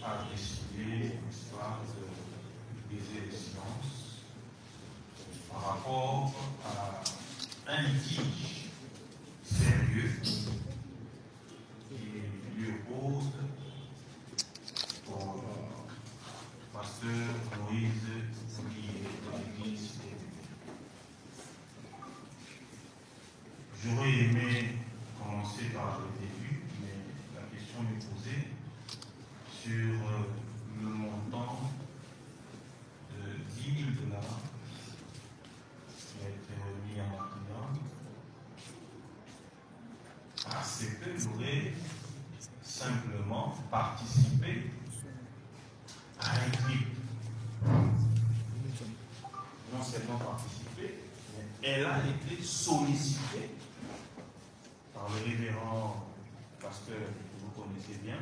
a décidé, n'est-ce pas, de briser le silence par rapport à un litige sérieux qui lui oppose au pasteur Moïse qui est de l'église. J'aurais aimé commencer par le début, mais la question m'est posée sur le montant de 10 000 $ qui a été remis à ma cliente parce que j'aurais simplement participé à un clip. Non seulement participé, mais elle a été sollicitée par le révérend pasteur que vous connaissez bien,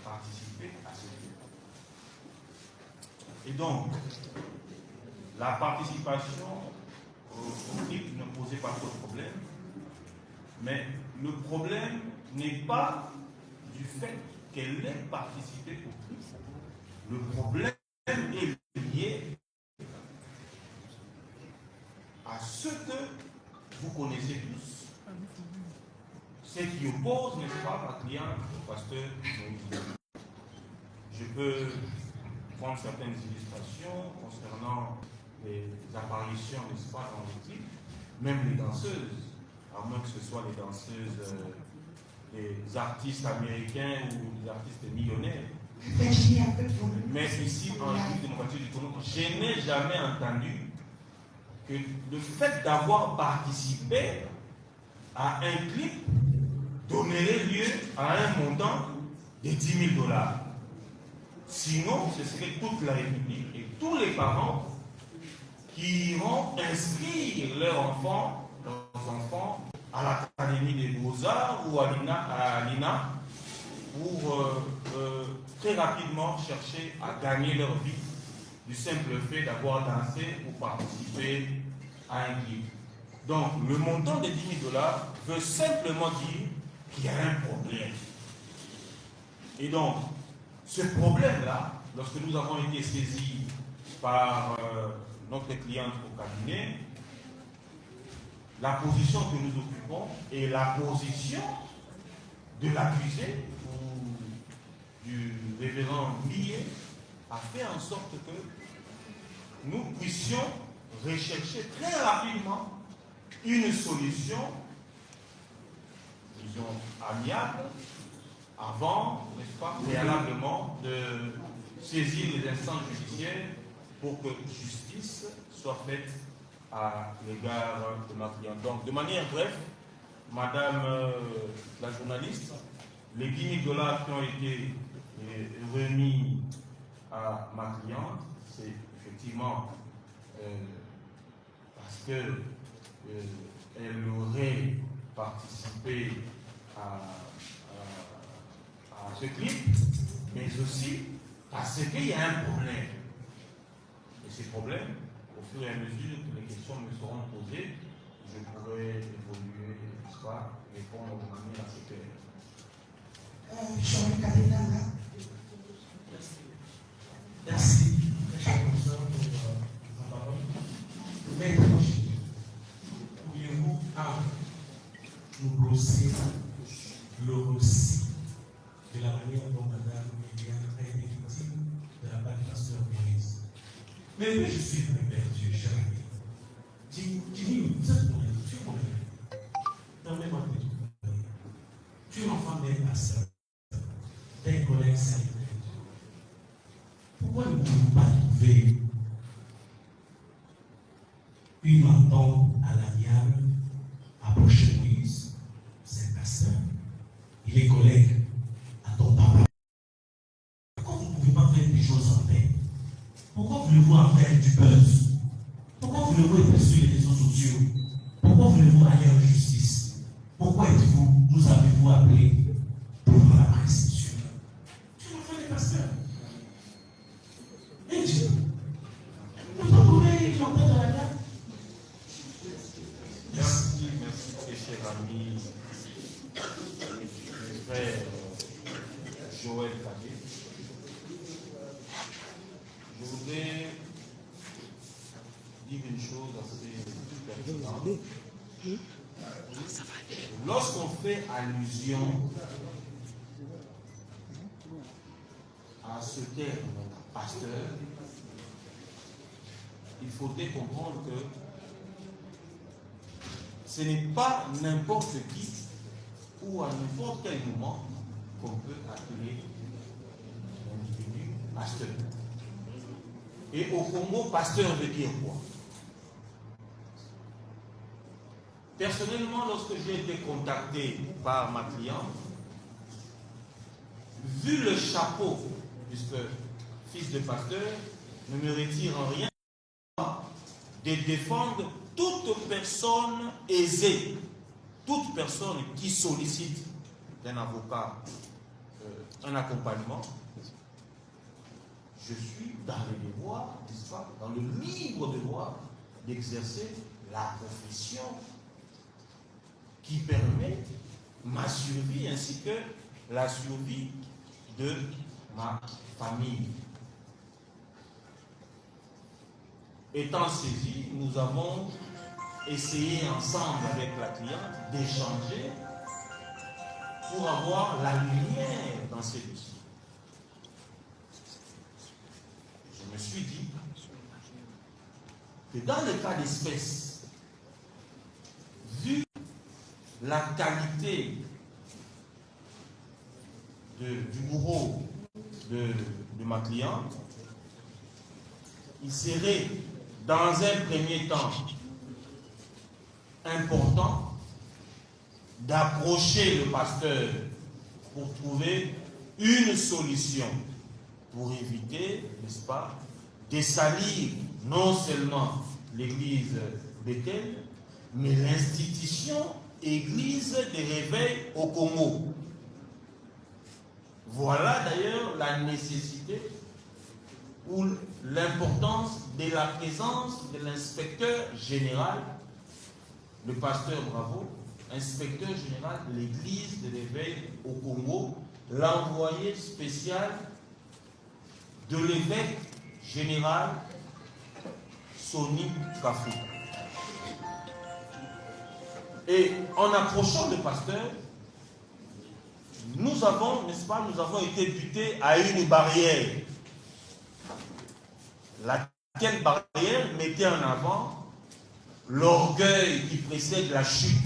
participer à ce clip. Et donc, la participation au clip ne posait pas trop de problème, mais le problème n'est pas du fait qu'elle ait participé au clip. Le problème est lié à ce que vous connaissez tous, ce qui oppose, n'est-ce pas, ma cliente au pasteur Moïse. Je peux prendre certaines illustrations concernant les apparitions, n'est-ce pas, dans l'équipe, même les danseuses, à moins que ce soit les danseuses, les artistes américains ou les artistes millionnaires. Mais ici, en République démocratique du Congo, je n'ai jamais entendu que le fait d'avoir participé à un clip donnerait lieu à un montant de 10 000 $. Sinon, ce serait toute la République et tous les parents qui iront inscrire leurs enfants à l'Académie des Beaux-Arts ou à l'INA pour très rapidement chercher à gagner leur vie du simple fait d'avoir dansé ou participé à un clip. Donc, le montant de 10 000 $ veut simplement dire qu'il y a un problème. Et donc, ce problème-là, lorsque nous avons été saisis par notre cliente au cabinet, la position que nous occupons est la position de l'accusé ou du révérend Millet a fait en sorte que nous puissions rechercher très rapidement une solution, disons, amiable, avant, n'est-ce pas, préalablement, de saisir les instances judiciaires pour que justice soit faite à l'égard de ma cliente. Donc, de manière brève, madame la journaliste, les 10 000 $ qui ont été remis à ma cliente, c'est effectivement parce que elle aurait participé à ce clip, mais aussi parce qu'il y a un problème. Et ces problèmes, au fur et à mesure que les questions me seront posées, je pourrai évoluer, n'est-ce pas, répondre de manière assez claire. Merci, cher professeur, pour la parole. Maître, pourriez-vous nous brosser le récit de la manière dont Madame Liliane a été victime de la part du pasteur Moïse? Mais je suis très perdu, cher ami. Dis-nous, vous êtes combien? Tu es combien? Permets-moi de te demander. Tu es l'enfant d'un pasteur, d'un collègue sanitaire. Pourquoi ne pouvons pas trouver une entente à l'amiable, approcher Moïse, c'est un pasteur, il est collègue à ton papa? Pourquoi vous ne pouvez pas faire des choses en paix? Pourquoi voulez-vous en faire du buzz? Pourquoi voulez-vous être sur les réseaux sociaux? Pourquoi voulez-vous aller en justice? Pourquoi nous avez-vous appelé pour la précision? Tu m'as fait des pasteurs. Et Dieu, vous ne pouvez l'entendre de la date. Merci, cher ami, frère Joël Kadé. Je voudrais dire une chose assez pertinente. Lorsqu'on fait allusion à ce terme pasteur, il faudrait comprendre que ce n'est pas n'importe qui ou à n'importe quel moment qu'on peut appeler l'individu pasteur. Et au Congo, pasteur veut dire quoi? Personnellement, lorsque j'ai été contacté par ma cliente, vu le chapeau, puisque fils de pasteur, ne me retire en rien de défendre toute personne aisée, toute personne qui sollicite d'un avocat un accompagnement. Je suis dans le devoir, n'est-ce pas, dans le libre devoir d'exercer la profession qui permet ma survie ainsi que la survie de ma famille. Étant saisis, nous avons essayé ensemble avec la cliente d'échanger pour avoir la lumière dans ces dossiers. Je me suis dit que dans le cas d'espèce, vu la qualité du bourreau de ma cliente, il serait dans un premier temps important d'approcher le pasteur pour trouver une solution pour éviter, n'est-ce pas, de salir non seulement l'église Bethel, mais l'institution église des réveils au Congo. Voilà d'ailleurs la nécessité ou l'importance de la présence de l'inspecteur général, le pasteur Bravo, inspecteur général de l'église de l'éveil au Congo, l'envoyé spécial de l'évêque général Soni Kafou. Et en approchant le pasteur, nous avons, n'est-ce pas, nous avons été butés à une barrière. Laquelle barrière mettait en avant l'orgueil qui précède la chute.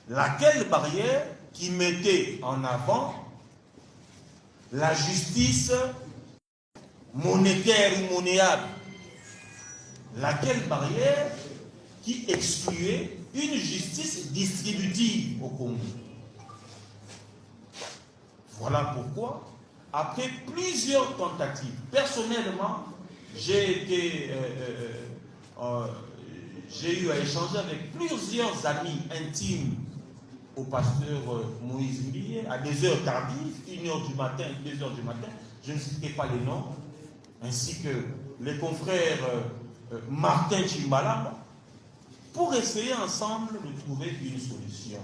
Laquelle barrière qui mettait en avant la justice monétaire ou monnayable. Laquelle barrière qui excluait une justice distributive au Congo. Voilà pourquoi, après plusieurs tentatives, personnellement, j'ai eu à échanger avec plusieurs amis intimes au pasteur Moïse Mbiye à des heures tardives, 1h du matin, 2h du matin, je ne citerai pas les noms, ainsi que les confrères Martin Chimbala, pour essayer ensemble de trouver une solution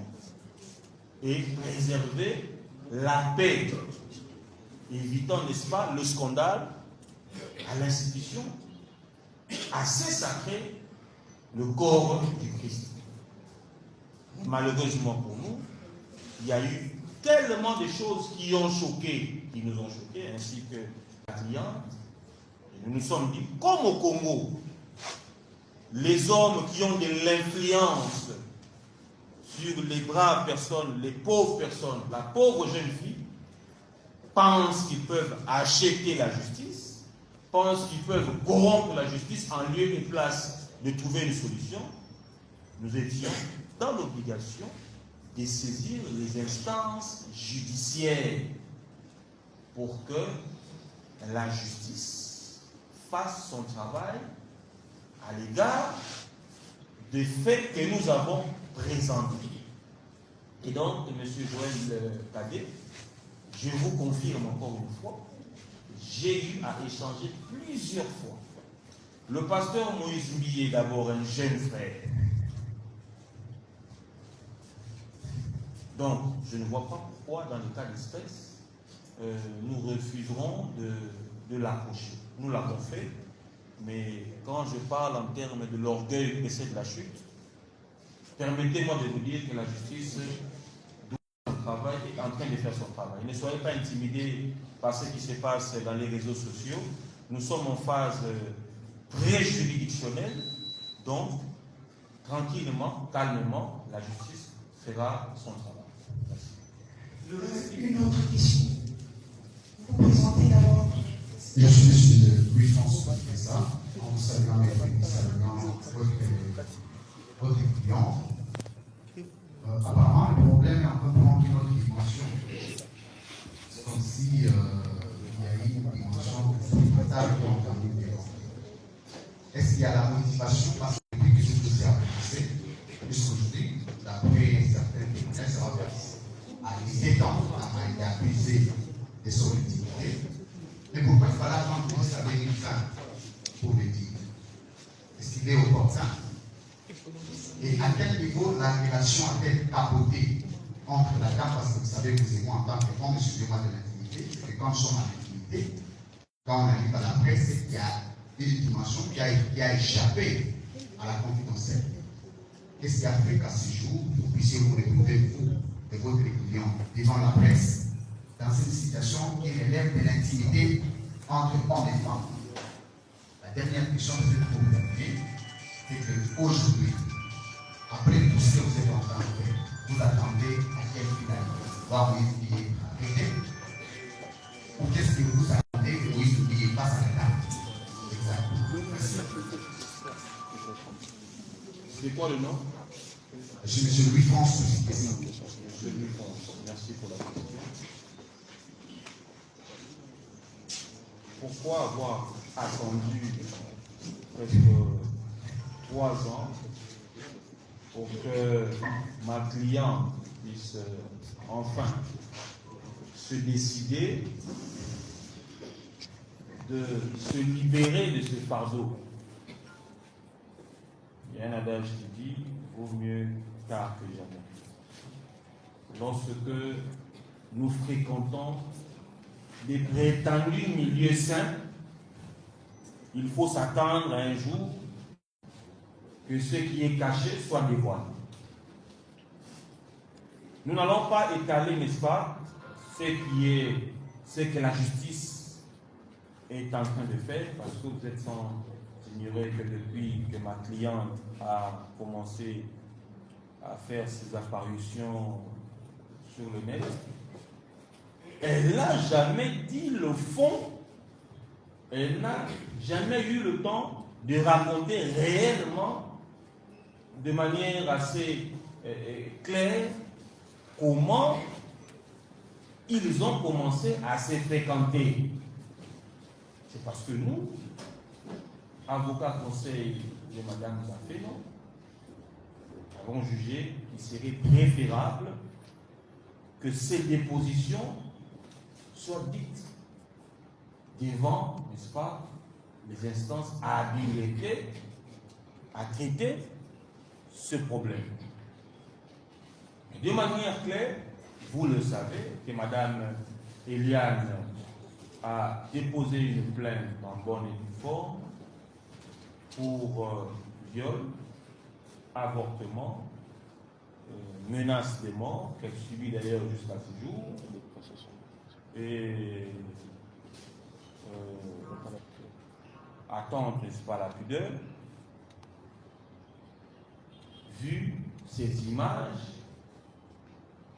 et préserver la paix, évitant, n'est-ce pas, le scandale à l'institution assez sacrée, le corps du Christ. Malheureusement pour nous, il y a eu tellement de choses qui nous ont choqués, ainsi que la cliente. Et nous nous sommes dit, comme au Congo, les hommes qui ont de l'influence sur les braves personnes, les pauvres personnes, la pauvre jeune fille, pensent qu'ils peuvent acheter la justice, pensent qu'ils peuvent corrompre la justice en lieu et place de trouver une solution. Nous étions dans l'obligation de saisir les instances judiciaires pour que la justice fasse son travail à l'égard des faits que nous avons présentés. Et donc, M. Joël Cadet, je vous confirme encore une fois, j'ai eu à échanger plusieurs fois. Le pasteur Moïse Mbiye est d'abord un jeune frère. Donc, je ne vois pas pourquoi, dans le cas d'espèce, nous refuserons de l'approcher. Nous l'avons fait, mais quand je parle en termes de l'orgueil précède la chute, permettez-moi de vous dire que la justice doit son travail est en train de faire son travail. Ne soyez pas intimidés par ce qui se passe dans les réseaux sociaux. Nous sommes en phase pré-juridictionnelle, donc tranquillement, calmement, la justice fera son travail. Merci. Une autre question. Vous présentez d'abord. Je suis M. Louis-François Pessa, en saluant votre client. Apparemment, le problème est un peu prendre une autre dimension. C'est comme si il y a eu une dimension spectacle qui ont entendu des gens. Est-ce qu'il y a la motivation parce que depuis que ce dossier a commencé, jusqu'aujourd'hui, d'après certains témoignages, ça va à 17 ans, a été accusé de son utilité. Mais pourquoi il fallait attendre que ça devienne une fin pour le dire? Est-ce qu'il est opportun? Et à quel niveau la relation a-t-elle capoté entre la dame, parce que vous savez, vous et moi, en tant qu'homme, excusez-moi de l'intimité, c'est que quand nous sommes en intimité, quand on arrive à la presse, c'est qu'il y a une dimension qui a échappé à la confidentielle. Qu'est-ce qui a fait qu'à ce jour, vous puissiez vous retrouver, vous, et votre client, devant la presse, dans une situation qui relève de l'intimité entre hommes et femmes? La dernière question que je vais vous poser, c'est qu'aujourd'hui, après tout ce que vous êtes en train de faire, vous attendez à quel final? Voir vous oublier arrêter? Ou qu'est-ce que vous attendez que vous n'oubliez pas sa date? Exactement. Merci. C'est quoi le nom? Je suis M. Louis-François. M. Louis-François. Merci pour la question. Pourquoi avoir attendu presque 3 ans pour que ma cliente puisse enfin se décider de se libérer de ce fardeau? Il y a un adage qui dit « vaut mieux tard que jamais ». Lorsque nous fréquentons des prétendus milieux sains, il faut s'attendre à un jour que ce qui est caché soit dévoilé. Nous n'allons pas étaler, n'est-ce pas, ce que la justice est en train de faire, parce que vous êtes sans ignorer que depuis que ma cliente a commencé à faire ses apparitions sur le net, elle n'a jamais dit le fond, elle n'a jamais eu le temps de raconter réellement, de manière assez claire, comment ils ont commencé à se fréquenter. C'est parce que nous, avocats conseil de Madame Zaféno, avons jugé qu'il serait préférable que ces dépositions soient dites devant, n'est-ce pas, les instances habilitées à traiter ce problème. De manière claire, vous le savez, que Madame Eliane a déposé une plainte en bonne et due forme pour viol, avortement, menace de mort, qu'elle subit d'ailleurs jusqu'à ce jour, et attendre, n'est-ce pas, la pudeur, vu ces images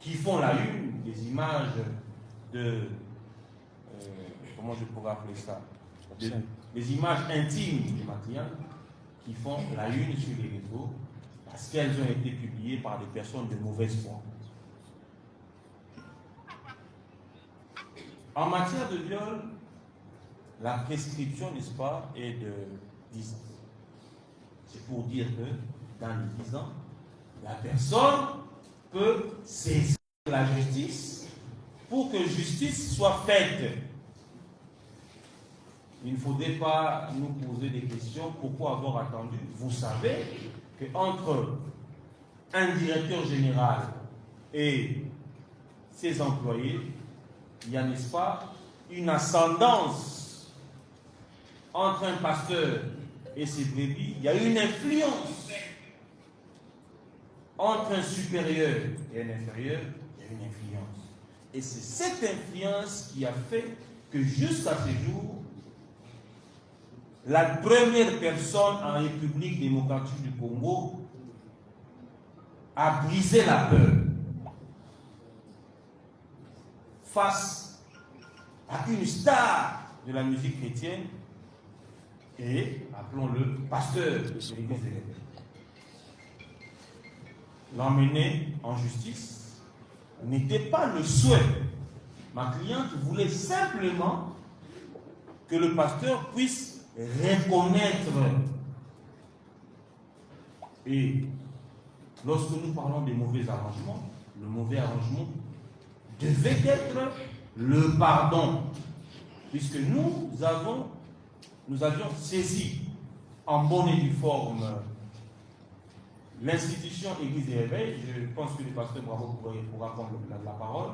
qui font la une, des images de, comment je pourrais appeler ça, des images intimes de ma cliente qui font la une sur les réseaux parce qu'elles ont été publiées par des personnes de mauvaise foi. En matière de viol, la prescription, n'est-ce pas, est de 10 ans. C'est pour dire que dans les 10 ans, la personne peut saisir la justice pour que justice soit faite. Il ne faudrait pas nous poser des questions. Pourquoi avoir attendu? Vous savez qu'entre un directeur général et ses employés, il y a, n'est-ce pas, une ascendance entre un pasteur et ses brebis. Il y a une influence entre un supérieur et un inférieur. Il y a une influence. Et c'est cette influence qui a fait que jusqu'à ce jour, la première personne en République démocratique du Congo a brisé la peur face à une star de la musique chrétienne et, appelons-le, pasteur de l'église des Réveils. L'emmener en justice n'était pas le souhait. Ma cliente voulait simplement que le pasteur puisse reconnaître. Et lorsque nous parlons des mauvais arrangements, le mauvais arrangement devait être le pardon, puisque nous avions saisi en bonne et due forme l'institution Église des Réveils. Je pense que le pasteur Bravo pourra prendre la parole,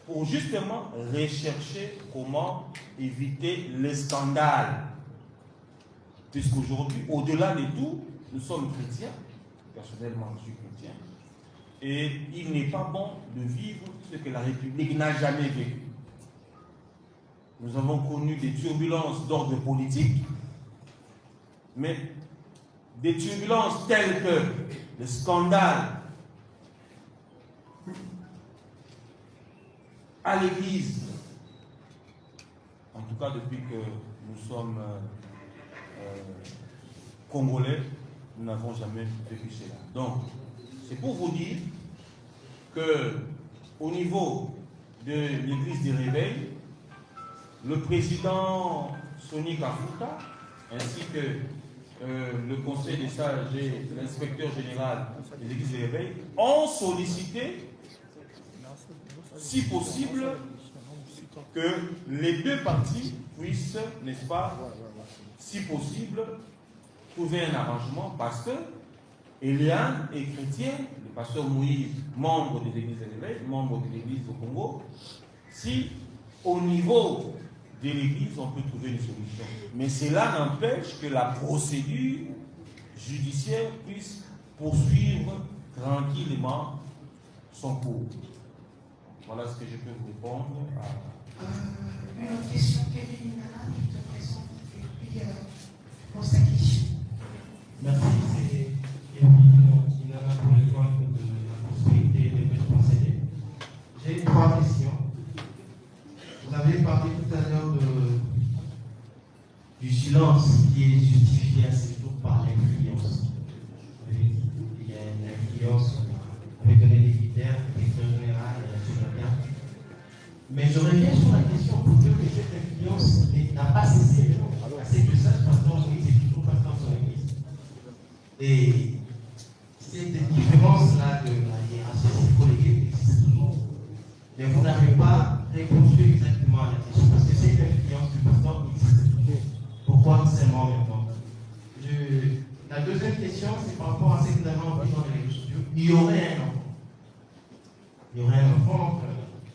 pour justement rechercher comment éviter les scandales. Puisqu'aujourd'hui, au-delà de tout, nous sommes chrétiens, personnellement je suis chrétien, et il n'est pas bon de vivre ce que la République n'a jamais vécu. Nous avons connu des turbulences d'ordre politique, mais des turbulences telles que le scandale à l'Église, en tout cas depuis que nous sommes Congolais, nous n'avons jamais vécu cela. Donc, c'est pour vous dire que au niveau de l'Église des Réveils, le président Sonny Kafuta, ainsi que le conseil des sages et l'inspecteur général des Églises des Réveils ont sollicité, si possible, que les deux parties puissent, n'est-ce pas, si possible, trouver un arrangement, parce que Eliane est chrétien, le pasteur Moïse, membre des Églises des Réveils, membre de l'Église au Congo. Si au niveau de l'Église, on peut trouver une solution. Mais cela n'empêche que la procédure judiciaire puisse poursuivre tranquillement son cours. Voilà ce que je peux vous répondre. Une autre question, Kevin Nana, je te présente et puis pose ta question. Merci, c'est Kevin Nana pour le compte de la possibilité de me procéder. J'ai 3 questions. Vous avez parlé tout à l'heure du silence qui est justifié à ce jour par l'influence. Il y a une influence, on avait donné des critères, directeur général, bien. Mais je reviens sur la question pour dire que cette influence n'a pas cessé. C'est que ça, pasteur Moïse est toujours pasteur sur l'église. Et cette différence-là de la hiérarchie psychologique existe toujours. Mais vous n'avez pas répondu exactement à la question, parce que c'est une influence du pasteur qui existe toujours. Pourquoi seulement maintenant? La deuxième question, c'est par rapport à ce que nous avons entendu dans les studios. Il y aurait un enfant. Il y aurait un enfant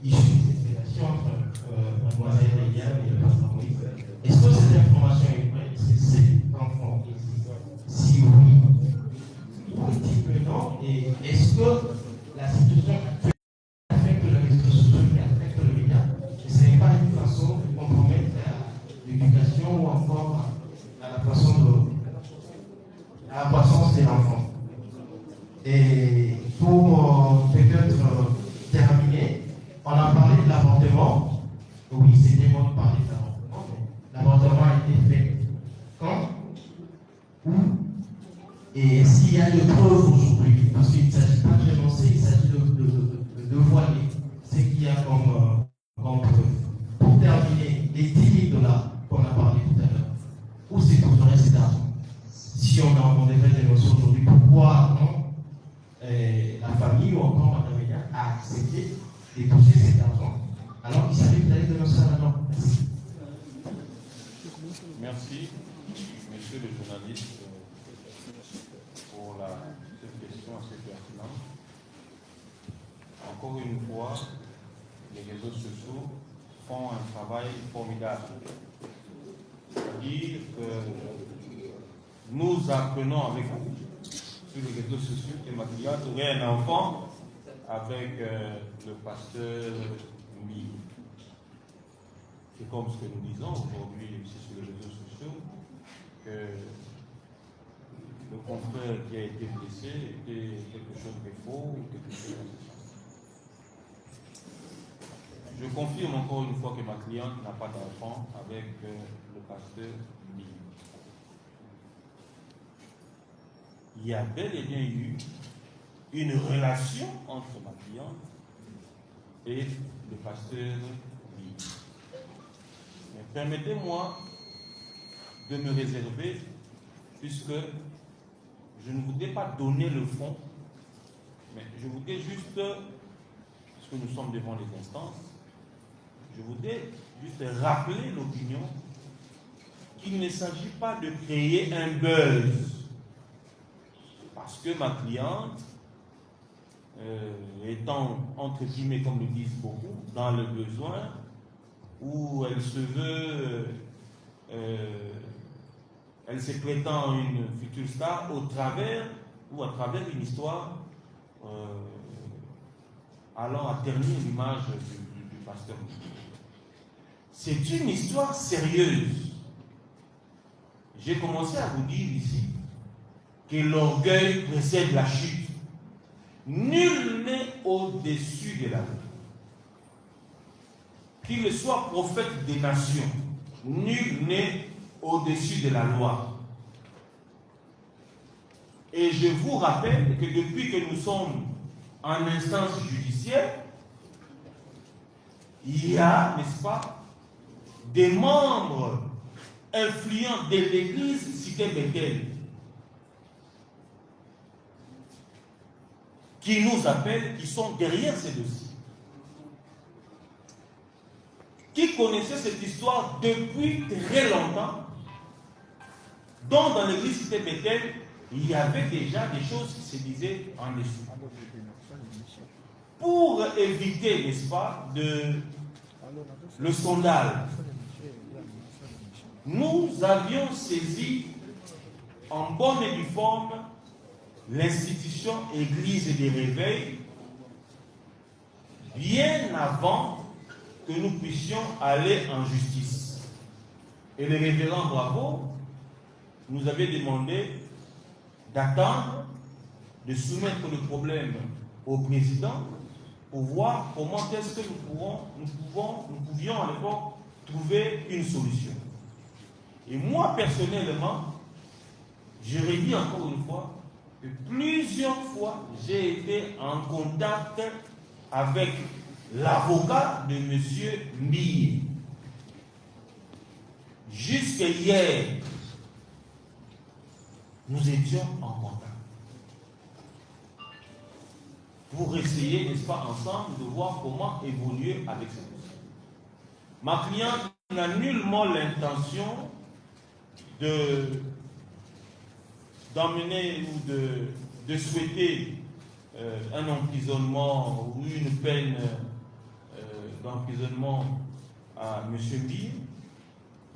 issu de cette relation entre mademoiselle Eliane et le pasteur Moïse. Est-ce que cette information est vraie? Est-ce que cet enfant existe? Si oui, où est-il maintenant? Et est-ce que la situation actuelle affecte le réseau social et affecte le média? Et ce n'est pas une façon de compromettre l'éducation ou encore à la croissance de l'enfant. Et pour peut-être terminer, on a parlé de l'avortement. Oui, c'était bon de parler de l'avortement, mais l'avortement a été fait quand? Où? Et s'il y a des preuves aujourd'hui, parce qu'il ne s'agit pas de dénoncer, il s'agit de voiler ce qu'il y a comme preuve. Pour terminer, les 10 000 $ qu'on a parlé tout à l'heure, où c'est trouverait cet argent? Si on devait dénoncer aujourd'hui, pourquoi non la famille ou encore Mme Média a accepté de toucher cet argent alors qu'il savait qu'il allait dénoncer là-dedans? Merci. Merci, monsieur le journaliste, pour cette question assez pertinente. Encore une fois, les réseaux sociaux font un travail formidable. C'est-à-dire que nous apprenons avec vous sur les réseaux sociaux que ma cliente aurait un enfant avec le pasteur Mbi. C'est comme ce que nous disons aujourd'hui aussi sur les réseaux sociaux, que le confrère qui a été blessé était quelque chose de faux ou quelque chose de ça. Je confirme encore une fois que ma cliente n'a pas d'enfant avec le pasteur Mbi. Il y a bel et bien eu une relation entre ma cliente et le pasteur Mbi. Mais permettez-moi de me réserver, puisque je ne voudrais pas donner le fond, mais je voudrais juste, puisque nous sommes devant les instances, je voudrais juste rappeler l'opinion qu'il ne s'agit pas de créer un buzz. Parce que ma cliente, étant entre guillemets, comme le disent beaucoup, dans le besoin, où elle se veut, elle se prétend une future star au travers ou à travers une histoire allant à ternir l'image du pasteur. C'est une histoire sérieuse. J'ai commencé à vous dire ici que l'orgueil précède la chute. Nul n'est au-dessus de la loi. Qu'il soit prophète des nations, nul n'est au-dessus de la loi. Et je vous rappelle que depuis que nous sommes en instance judiciaire, il y a, n'est-ce pas, des membres influents de l'église cité Bethel qui nous appellent, qui sont derrière ces dossiers, qui connaissaient cette histoire depuis très longtemps, dont dans l'église cité Bethel, il y avait déjà des choses qui se disaient en dessous. Pour éviter, n'est-ce pas, le scandale, nous avions saisi en bonne et due forme l'institution Église des Réveils bien avant que nous puissions aller en justice. Et le révérend Bravo nous avait demandé d'attendre, de soumettre le problème au président pour voir comment est-ce que nous pouvions à l'époque trouver une solution. Et moi, personnellement, je redis encore une fois que plusieurs fois, j'ai été en contact avec l'avocat de M. Mbi. Jusqu'à hier, nous étions en contact pour essayer, n'est-ce pas, ensemble, de voir comment évoluer avec ça. Ma cliente n'a nullement l'intention d'emmener ou de souhaiter un emprisonnement ou une peine d'emprisonnement à M. Mbi.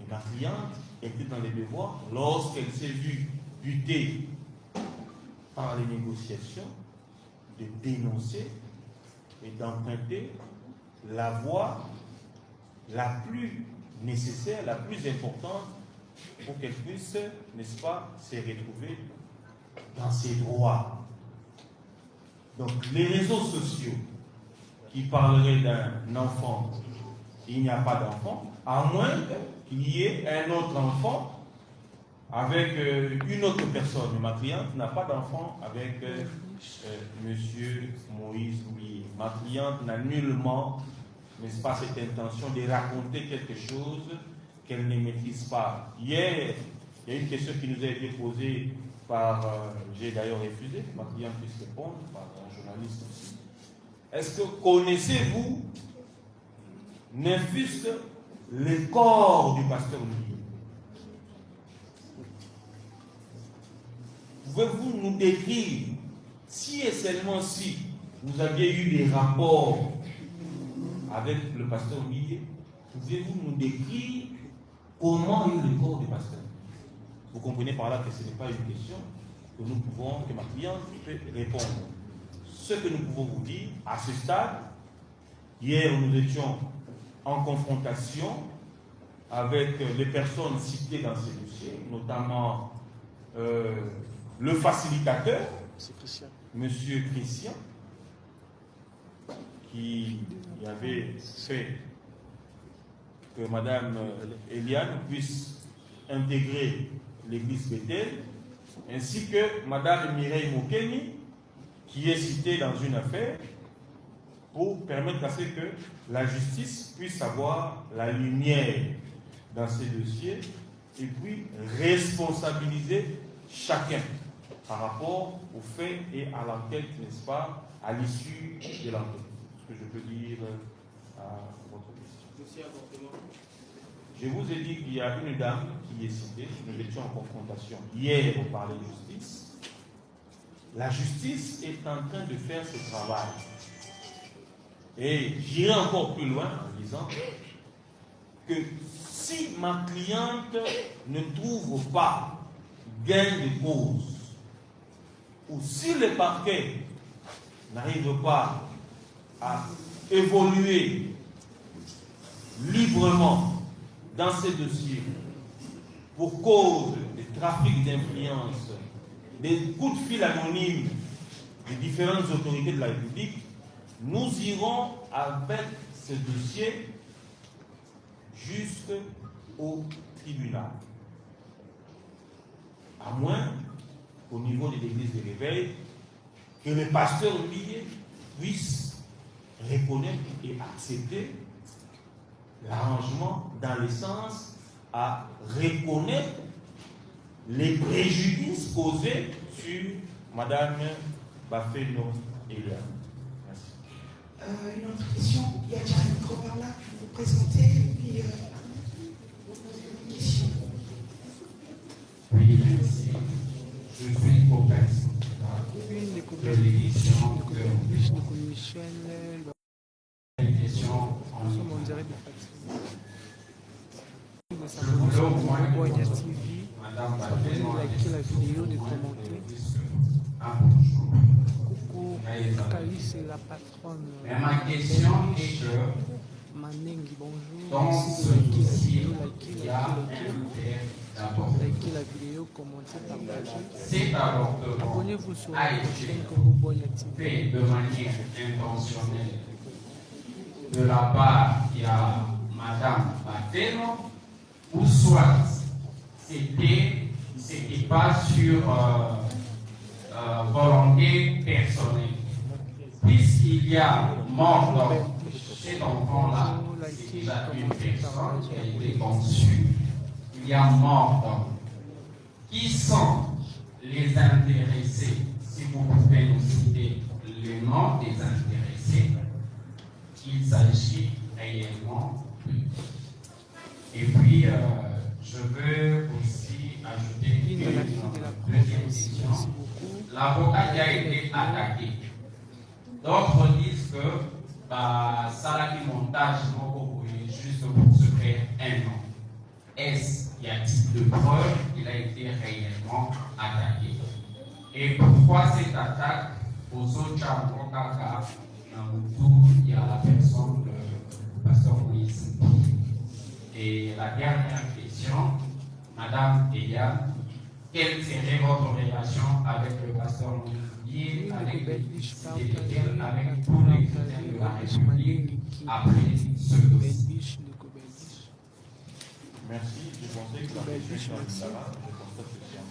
Ma cliente était dans les devoirs lorsqu'elle s'est vue butée par les négociations de dénoncer et d'emprunter la voie la plus nécessaire, la plus importante pour qu'elle puisse, n'est-ce pas, se retrouver dans ses droits. Donc les réseaux sociaux qui parleraient d'un enfant, il n'y a pas d'enfant, à moins qu'il y ait un autre enfant avec une autre personne. Ma cliente n'a pas d'enfant avec M. Moïse Mbi. Ma cliente n'a nullement, n'est-ce pas, cette intention de raconter quelque chose qu'elle ne maîtrise pas. Hier, il y a une question qui nous a été posée par, j'ai d'ailleurs refusé que ma cliente puisse répondre, par un journaliste aussi. Est-ce que connaissez-vous, ne fût-ce que le corps du pasteur Mbi? Pouvez-vous nous décrire, si et seulement si vous aviez eu des rapports avec le pasteur Millet, pouvez-vous nous décrire comment est le corps du pasteur? Vous comprenez par là que ce n'est pas une question que nous pouvons, que ma cliente peut répondre. Ce que nous pouvons vous dire, à ce stade, hier nous étions en confrontation avec les personnes citées dans ces dossiers, notamment le facilitateur, M. Christian, qui avait fait que Mme Eliane puisse intégrer l'église Bethel, ainsi que Mme Mireille Mokeni, qui est citée dans une affaire, pour permettre à ce que la justice puisse avoir la lumière dans ces dossiers et puis responsabiliser chacun par rapport aux faits et à l'enquête, n'est-ce pas, à l'issue de l'enquête. Ce que je peux dire à votre question. Je vous ai dit qu'il y a une dame qui est citée, nous étions en confrontation hier au palais de justice. La justice est en train de faire ce travail. Et j'irai encore plus loin en disant que si ma cliente ne trouve pas gain de cause, ou si le parquet n'arrive pas à évoluer librement dans ces dossiers pour cause de trafic d'influence, des coups de fil anonymes des différentes autorités de la République, nous irons avec ce dossier jusqu'au tribunal. À moins, au niveau de l'église de l'éveil, que le pasteur Millet puisse reconnaître et accepter l'arrangement dans le sens à reconnaître les préjudices causés sur Mme Bafeno Eliane. Une autre question, il y a déjà un micro par là, vous vous présentez et puis vous posez une question. Oui, merci. Je suis co-président de l'édition je voulais au moins Madame Bafeno a dit la vidéo de commenter. C'est la patronne. Mais ma question est que Manengi, bonjour. dans ce dossier, il y a un fait d'avortement. Likez la vidéo, commentez, partagez. Cet avortement Abonnez-vous sur a la été chaîne Congo Boya TV. fait de manière intentionnelle de la part de Madame Bafeno, ou soit c'était pas sur volonté personnelle. Puisqu'il y a mort d'homme, cet enfant-là, c'est déjà une personne qui a été conçue. Il y a mort d'homme. Qui sont les intéressés? Si vous pouvez nous citer le nom des intéressés, il s'agit réellement d'eux. Et puis, je veux aussi ajouter une deuxième question. L'avocat qui a été attaqué. D'autres disent que ça a été montage juste pour se faire un nom. Y a-t-il de preuves qu'il a été réellement attaqué? Et pourquoi cette attaque aux autres Tchambokaka, il y a la personne du pasteur Moïse? Et la dernière question, Madame Eliane, quelle serait votre relation avec le pasteur Moïse, avec l'église, avec tous les chrétiens de la République après ce dossier? Merci. Je pensais que la question était en lingala. Je constate que c'est en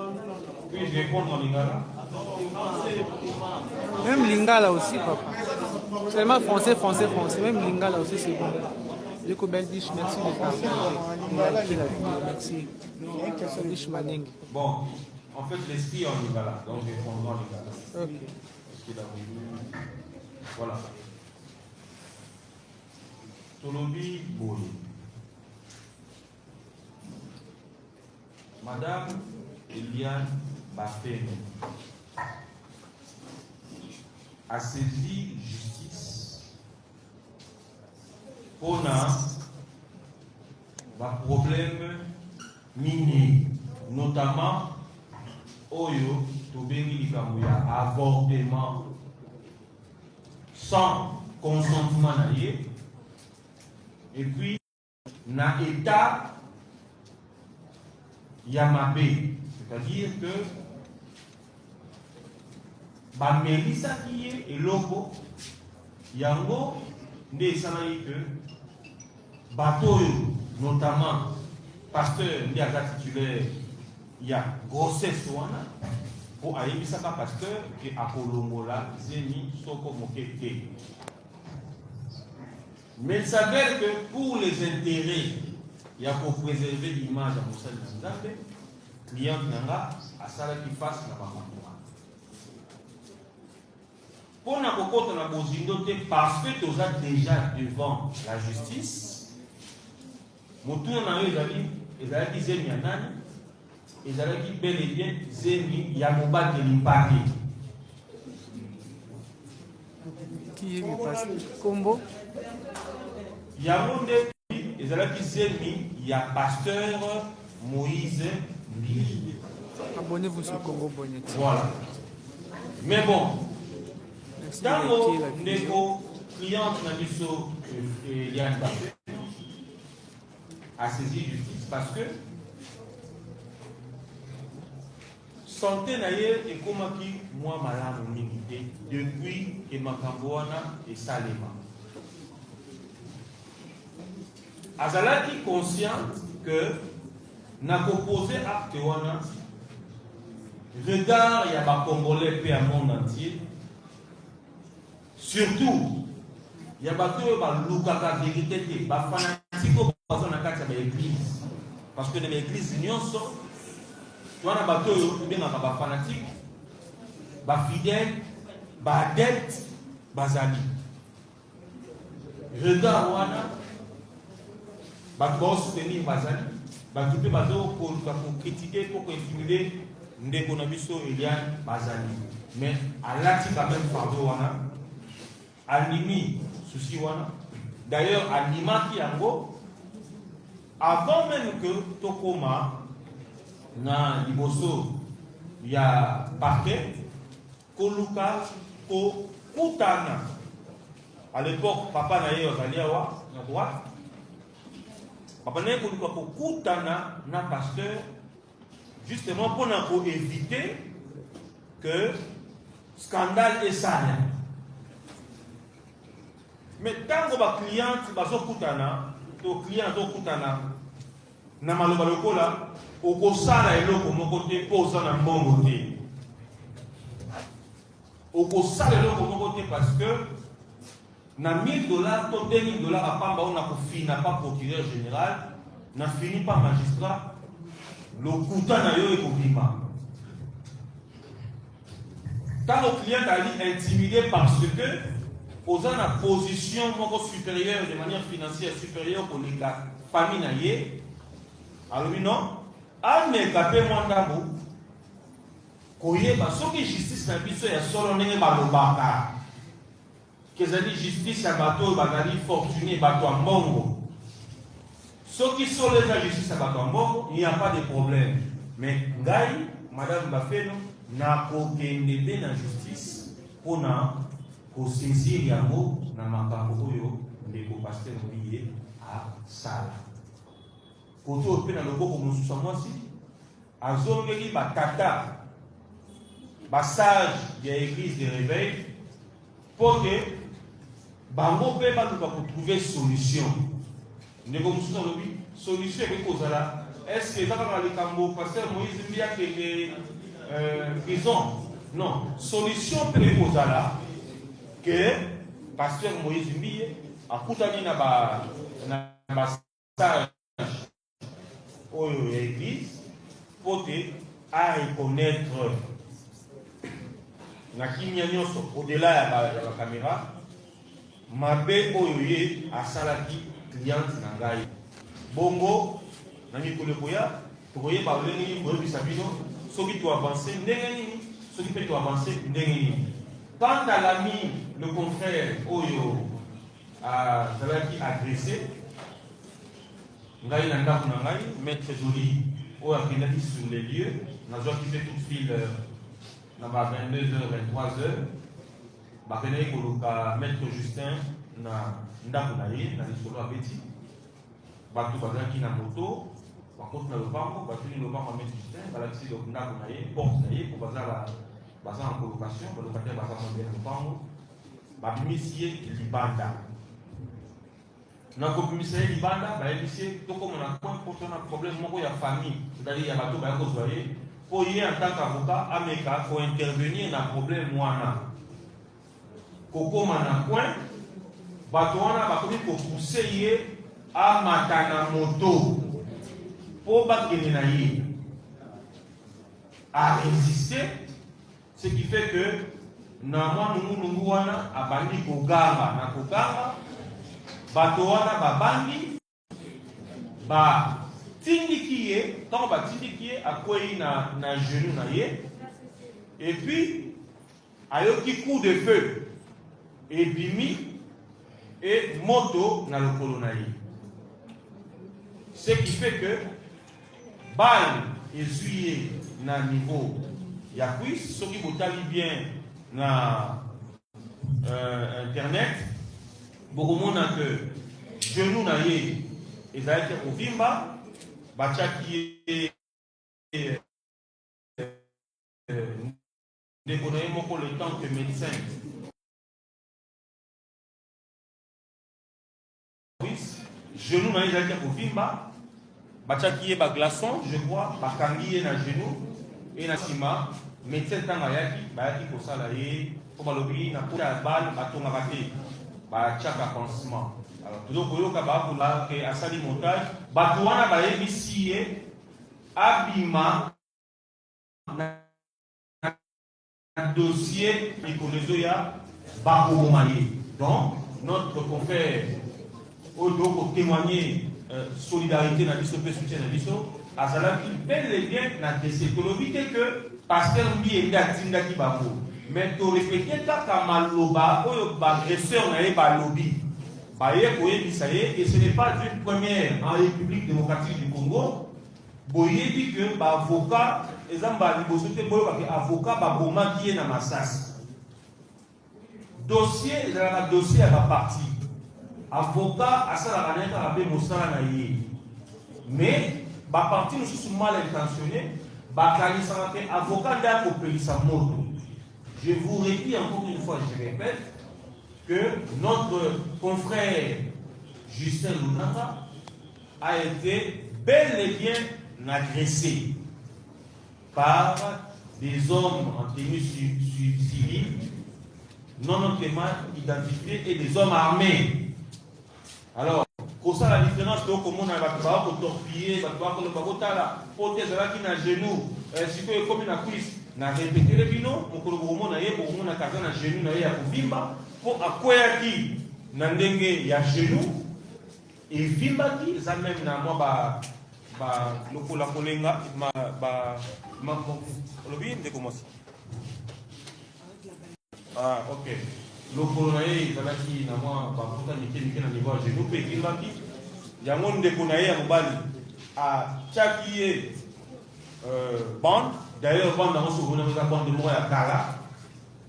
français. Puis-je répondre en lingala? Même lingala aussi, papa. Seulement français, français, français. Même lingala aussi, c'est bon. Léco Beldish, merci de partager. Merci. Beldish Maneng. Bon, en fait, l'esprit est en lingala, donc je répondrai en lingala. Ok. Parce qu'il a voulu. Voilà. Tolobi Boye. Madame Eliane Bafeno a saisi justice on a un problème minier, notamment Oyo, Tobengi Likamouya, avortement sans consentement naïe, et puis, na état Yamabé, c'est-à-dire que ba Melissa qui est et logo yango ne sanayi que bateau notamment pasteur ndiaga titulaire il y a grossesse wana pour ayebisa ba pasteur que akolongola zeni soko mokete. Mais il s'avère que pour les intérêts il y a pour préserver l'image à Moussa Nzambe client nanga asala qui fasse na ba pour na kokota na bozindo te parce que tu as déjà devant la justice motu na yo ezalaki zemi ya nani ezalaki bel et bien zemi ya mobateli mpake Qui est passé Combo yango nde ezalaki zemi ya pasteur Moïse Mbili. Abonnez-vous sur Congo Bonnet. Voilà. Mais bon, Merci dans de liker la vidéo. nos clients Nabiso Yann a saisi justice parce que santé naïe et comme qui moi malade minité depuis que Makamboana et Salema. Azalaki consciente que n'a proposé acte wana regard il y a ba Congolais et à monde entier. Surtout, il y a des lukaka vérité, des fanatiques dans l'église. Parce que dans l'église, il y a des fanatiques, des fidèles, des adeptes, des amis. Regarde, il y a soutenir des amis, il y a pour critiquer, pour intimider, il y a des amis. Mais à l'acte quand même, fardeau, Animi souci wana. D'ailleurs, Anima qui ango avant même que Tokoma na liboso ya parquet koluka ko kutana. À l'époque, papa na yo zaliawa na droite. Papa na koluka ko kutana na pasteur justement pour éviter que scandale et ça. Mais tant que les clients sont kutana, na maloba lokola, okosala eloko moko te posa na mbongo te. Okosala eloko moko te parce que na $1000 to $2000 apamba on a kofina pas procureur général, na fini pas magistrat, le kutana yo ekobima. Quand le client a dit intimidé parce que aux en a position supérieure de manière financière supérieure pour les familles naïe. Alors non, à ne capé moins d'abou. Koye parce que justice na biso ya solo nenge balobaka. Que ça dit justice à bateau bazali fortuné bateau en bongo. Ceux qui sont les justice à bateau en bongo, il n'y a pas de problème. Mais ngai madame Bafeno na kokende be na justice pour na au saisir yango na makambo oyo ndeko pasteur Moïse a sala. Koto pe na loboko mosusu mwasi azongeli batata basage de l'église de réveil pour que bango pe baluka pour trouver solution. Ndeko mosusu lobi solution e kozala est-ce que dans le cambo pasteur Moïse mbia que prison non solution pe kozala que pasteur Moïse Mbie a coutani na ba sage oyo l'église pour à reconnaître na kimia nyonso au-delà ya ba caméra mabe oyo ye asalaki cliente na ngai bongo na mikolo koya tokoye ba lengi boyebisa bino soki to avancer ndenge nini soki pe to avancer ndenge nini. Quant à l'ami, le confrère Oyo azalaki agressé ngai na ndako na ngai maître Joly oyo akendaki sur les lieux nazwaki mpe tout fil na ba 22h 23h bakendaki koluka maître Justin na ndako na ye na lisolo abeti bato bazalaki na moto bakoti na lopango batuni lopango ya maître Justin balakisi ndako na ye porte na ye mpo baza en colocation balokataire baza modele lopango babimisi ye libanda na kobimisa ye libanda bayebisi ye tokomona point mpo tona problème moko ya famille c'est-à-dire ya bato baya kozwa ye mpo ye en tant qu'avocat ameka kointervenir na problème wana kokoma na point bato wana bakomi kopousse ye amata na moto mpo bakende na ye a résister, ce qui fait que na mwa nungu wana abandi koganga na koganga bato wana babandi ba tindiki ye tant ba tindiki ye akwei na genou na ye et puis ayoki coup de feu et bimi et moto na lokolo na ye, ce qui fait que balle ezuyé na niveau ya cuisse soki botali bien na internet bokomona que genou na ye ezalaki kovimba batiaki ye ndeko na ye moko le temps que médecin genou na ye ezalaki kovimba batiaki ye baglaçon je crois bakangi ye na genou et na nsima médecin ntango ayaki bayaki kosala ye mpo balobi na kota ya bale batongaka te batiaka pansement. Alors tozokoyoka bakola ke asali montage bato wana bayebisi ye abima na dossier likolezo ya bakoboma ye. Donc notre confrère oyo kotémoigner solidarité na biso mpe soutien na biso azalaki bel et bien na dossier tolobi te que pasteur mbi atindaki bango mais torepete kaka maloba oyo baagresseur na ye balobi baye koyebisa ye et ce n'est pas une première en République démocratique du Congo boyebi que baavocat eza mbala liboso te boyokaki avocat babomaki ye na masasi dossier ezalaka dossier ya baparti avocat asalaka na ye kaka mpe mosala na ye mais baparti mosusu mal intentionné bakanisaka ke avocat nde akopelisa moto. Je vous redis encore une fois, je répète, que notre confrère Justin Lunanga a été bel et bien agressé par des hommes en tenue civile, non notamment identifiés, et des hommes armés. Alors, pour ça, la différence, c'est que nous avons torpiller, nous avons porter na genou, si tu es comme une cuisse. Na répété le bino mokolo bomona ye bomona kaza na genou na ye ya kovimba po akweyaki na ndenge ya genou et vimbaki eza même na mwa ba lokola kolenga lobi ndeko mosi ok lokolo na ye ezalaki na mwa bakuta mike na niveau ya genou mpe vimbaki yango ndeko na ye ya mobali atiaki ye bande. D'ailleurs, pendant ce moment, nous avons de moi à Kala,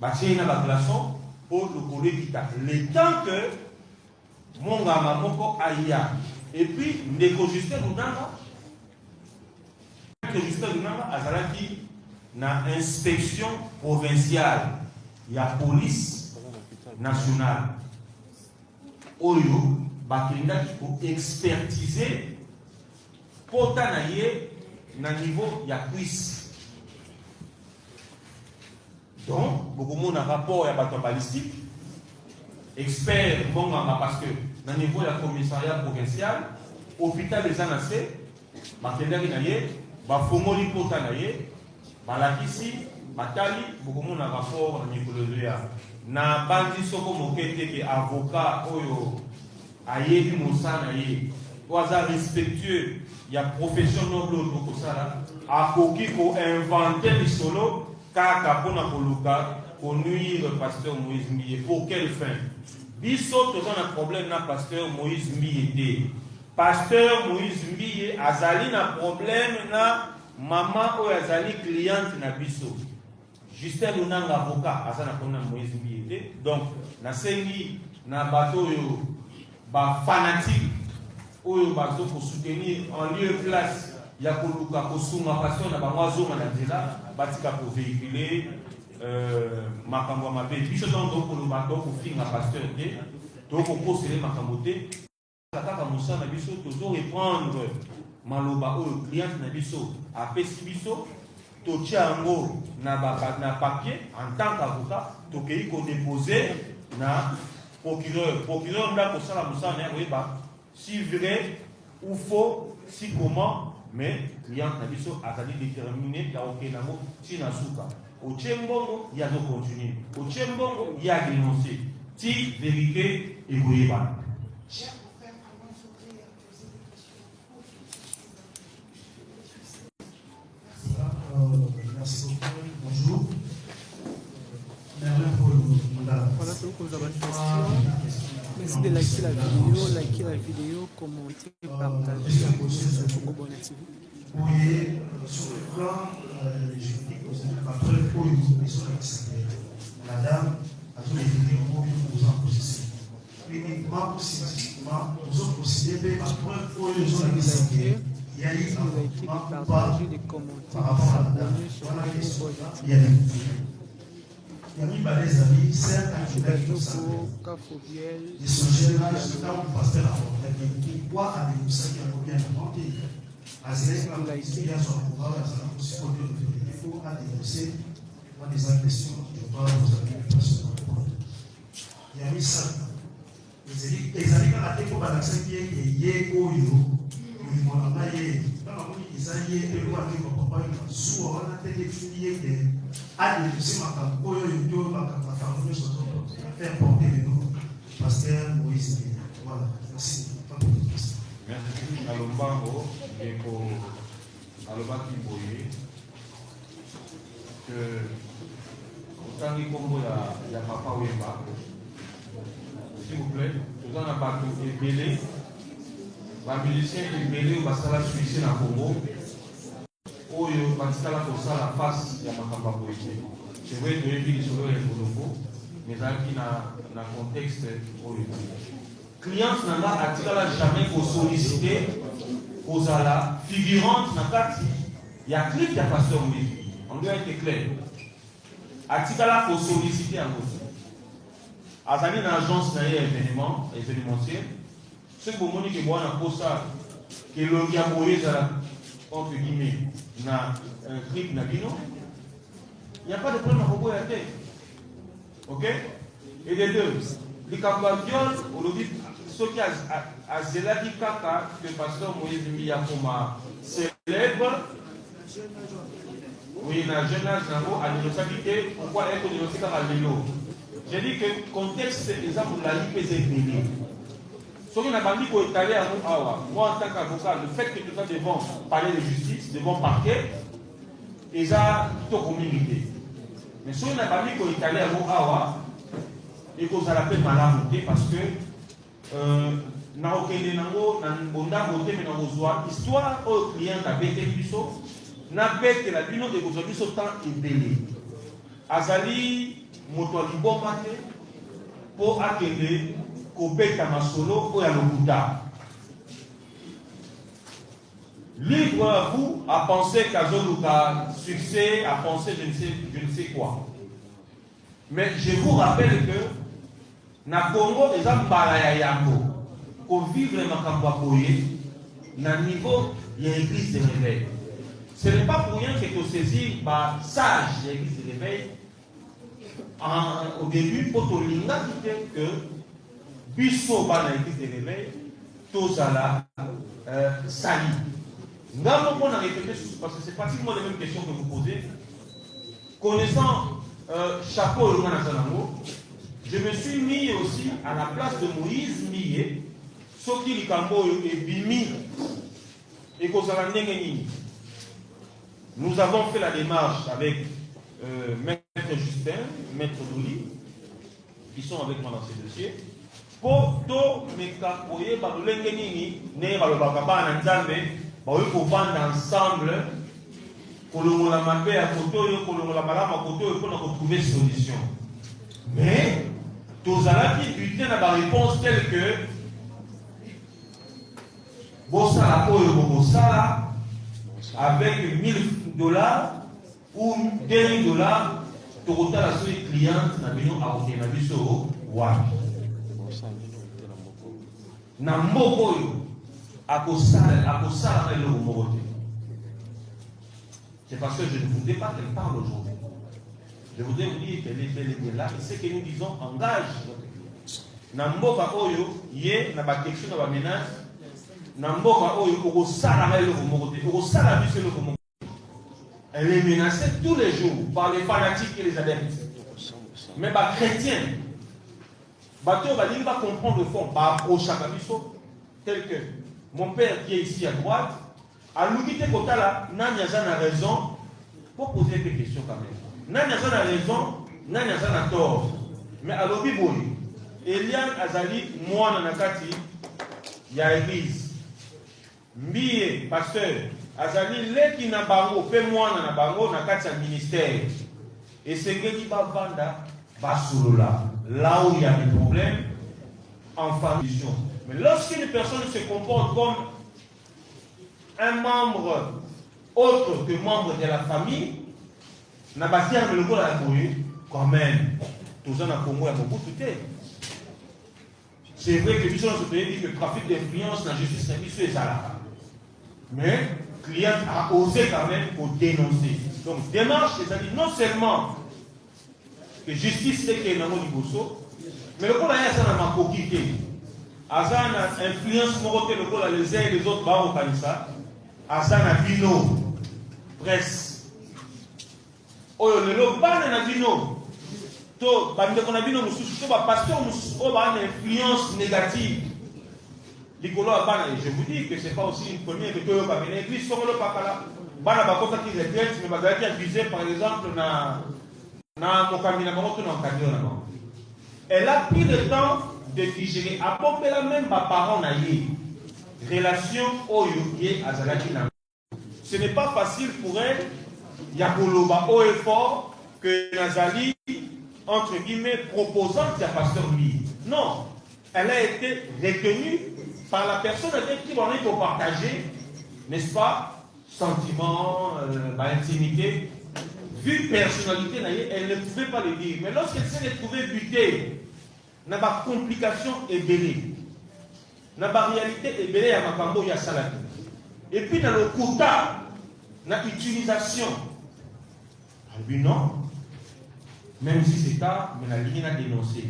bâti na baglaçon pour le couler kita. Le temps que mon gamin moko aïa et puis ndeko Justin Lunanga azalaki na inspection provinciale ya police nationale oyo bakendaki ko expertiser pota na ye na niveau ya cuisse. Donc, beaucoup de monde a rapport à la balistique, expert, bon, parce que dans le niveau de la commissariat provincial, hôpital des Anacé, Bakendari Naye, Bafomoli Pota Naye, Balakisi, Batali, beaucoup de monde a rapport à Nicolas. Na bandi soko mokete qui avocat, Oyo, Ayebi Moussa Naye, au hasard respectueux, il y a profession noble au Kosala, à Koki pour inventer les solos. Kaka pona koluka pour nuire le pasteur Moïse Mbiye. Pour quelle fin? Biso, nous avons un problème avec pasteur Moïse Mbiye. Pasteur Moïse Mbiye, azali un problème na maman ou azali cliente na biso. Justin Lunang avocat, azana kona Moïse Mbiye. Donc, na sengi na bateau yo ba fanatique oyo bazo pour soutenir en lieu et place ya koluka kosunga pasteur na bamwazo manadela batika pour véhiculer makambo mabe biso donc koluka to ko finga pasteur de to ko poser makambo te kaka musa na biso to répondre maloba oyo client na biso apesi biso to tiango na papier en tant qu'avocat to kei ko déposer na procureur n'a pas ça la moussa si vrai ou faux, si comment, mais client n'a pas déterminé la ok namo si na souka. Au tchembongo, il y a de continuer. Au tchembongo, il y a dénoncer. Si vérité et goyeba. Cher frère, comment il faudrait poser des questions? Merci beaucoup. Bonjour. Merci pour le mandat. Voilà, donc vous avez une question. Merci de liker la vidéo, commenter, partager, abonner sur Congo Bonnet TV. Oui, sur le plan juridique, vous avez pas très pour une question la dame a tout défini au mieux pour vous en possesser. Uniquement, positivement, vous en possédez, mais après, pour les gens qui sont il y a eu un partager, des commentaires, par rapport à la dame. Voilà la question. Il y a des les amis, certes, je vais tout ça. Ils sont jeunes, je quand vous passez la porte. Pourquoi avez-vous ça qui a bien monté? À ce moment-là, il y a son pouvoir, il faut dénoncer. Moi, des agressions, je parle aux amis de personnes. Il y a mis ça. Les amis, quand la tête pour balancer, il y a eu il m'en a maillé. Quand ils ont eu le droit de papa, souvent, on a été défini à dénoncer ma campagne, faire porter le nom pasteur Moïse. Voilà, merci. Merci. Alombango et pour Alomba Kiboye que autant que Congo il y a papa Wemba. S'il vous plaît, nous avons un bateau ébélé. Les musiciens ébélés au Basala Suisse na Congo. Oyo Basala pour ça la face ya makamba poété. C'est vrai que les villes sont les Congo, mais qui na contexte oyo. Client n'a atikala jamais pour solliciter aux ala figurante na kati il y a clip de pasteur Moïse. On doit être clair. Atikala pour solliciter en gros. Azali na agence na événementiel. Ce que vous montrez que moi na posa que le gars Moïse entre guillemets na un clip na bino. Il n'y a pas de problème à propos de la tête. Ok? Et les deux, les capaviol, on le dit, ceux qui a zéladi kaka, que le pasteur Moïse Miyakoma célèbre, oui, dans le jeune âge, à l'université, pourquoi être université à l'élo? J'ai dit que le contexte, exemple, la lippe est béni. Ce qui n'a pas dit qu'on est allé à moi, en tant qu'avocat, le fait que tu sois devant palais de justice, devant parquet, et ça, plutôt communauté. Mais si on n'a pas dit qu'on est allé à Mohawa, et qu'on a l'appelé malamouté parce que na okende nango na bonda moté mais na ozwa histoire au client a bête biso na bête la bino de kozwa biso temps ebele azali moto liboma te pour akende ko beta masolo o ya lokuta libre à vous à penser qu'à Zoluka succès à penser je ne sais quoi mais je vous rappelle que na Congo les ambala ya yango pour vivre makambo boye na niveau ya église de réveil. Ce n'est pas pour rien que tu saisis par sage de l'église de réveil au début pour te linga que biso ba na église de réveil tozala sali. Ngamo on a répété parce que c'est pratiquement les mêmes questions que vous posez. Connaissant chapeau le manazanamo, je me suis mis aussi à la place de Moïse Miye, ce qui likambo et bimi et Kosalandengeni. Nous avons fait la démarche avec Maître Justin, Maître Douli, qui sont avec moi dans ces dossiers. Po to meka koye balolenge nini ne balobaka bana nzambe baoyi kovanda ensemble kolongola mabe ya koto oyo kolongola malamu ya koto oyo mpona kotrouver solution. Mais tozalaki butin na baréponse telle que bosala oyo bokosala avec $1000 ou $2000 tokotala soki cliente na bino akokende na biso wapi na mboka oyo akosala eloko moko te. C'est parce que je ne voudrais pas qu'elle parle aujourd'hui. Je voudrais vous dire qu'elle est bel et bien là. Et ce que nous disons engage notre vie. Na mboka oyo ye na bakection na bamenage na mboka oyo okosala eloko moko te okosala biso eloko moko. Elle est menacée tous les jours par les fanatiques et les adeptes. Mais les chrétiens, bateau va dire, va comprendre le fond, va approcher à biso, tel que mon père qui est ici à droite, à l'unité Kotala, Nanyazan a raison, pour poser des questions quand même. Nanyazan a raison, Nanyazan a tort. Mais à l'Obiboui, Elian Azali, moi Nanakati, il y a église. Mbiye, pasteur, Azali, leki na bango, pe mwana na bango, na kati ya ministère. Et c'est que qui va vendre, basoulola. Là où il y a des problèmes, en famille. Mais lorsqu'une personne se comporte comme un membre autre que membre de la famille, n'a pas dit à le la quand même, tout ça n'a Congo, il y a beaucoup tout est. C'est vrai que l'Union se dit que le trafic d'influence, la justice, c'est issue et ça. Mais le client a osé quand même pour dénoncer. Donc, démarche, c'est-à-dire non seulement que justice c'est qu'il y a un bosso, mais le coup là, il y a un coquille. Azan a influence le coup là, les uns et les autres, bah, on connaît ça. Azan a bino, presse. Oh, le loban a bino. To, bande qu'on a bino, nous pasteur, nous une influence négative. L'icolo a ban, et je vous dis que ce n'est pas aussi une première que tu as venir. L'église, sur le papa, ban a bakota qui regrette, mais bagaki abusé par exemple na mokamina kamoto na kadeo na bango. Elle a pris le temps de digérer. À pomper la même parents na yé. Relation oyuki azalaki na. Ce n'est pas facile pour elle. Yakoloba haut et fort que Nazali, entre guillemets, proposante à pasteur lui. Non, elle a été retenue par la personne avec qui on est pour partager, n'est-ce pas, sentiments, intimité. Vu personnalité, elle ne pouvait pas le dire. Mais lorsqu'elle s'est retrouvée butée, il y a des complications ébellées. Il y a des réalités ébellées à Makambo, il y a Salati. Et puis dans le quota, il y a l'utilisation. Elle dit non. Même si c'est tard, mais la ligne a dénoncé.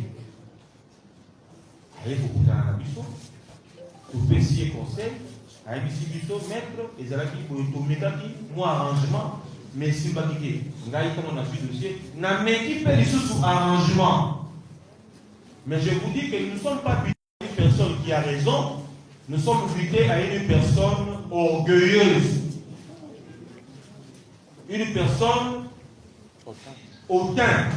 Il faut que vous tout pécier conseil, à un bisso, maître, et Zalaki pour tout mettre moi arrangement, mais si pas dit, on a vu le dossier, n'a même qui fait les sous arrangement. Mais je vous dis que nous ne sommes pas butés à une personne qui a raison, nous sommes butés à une personne orgueilleuse. Une personne hautain.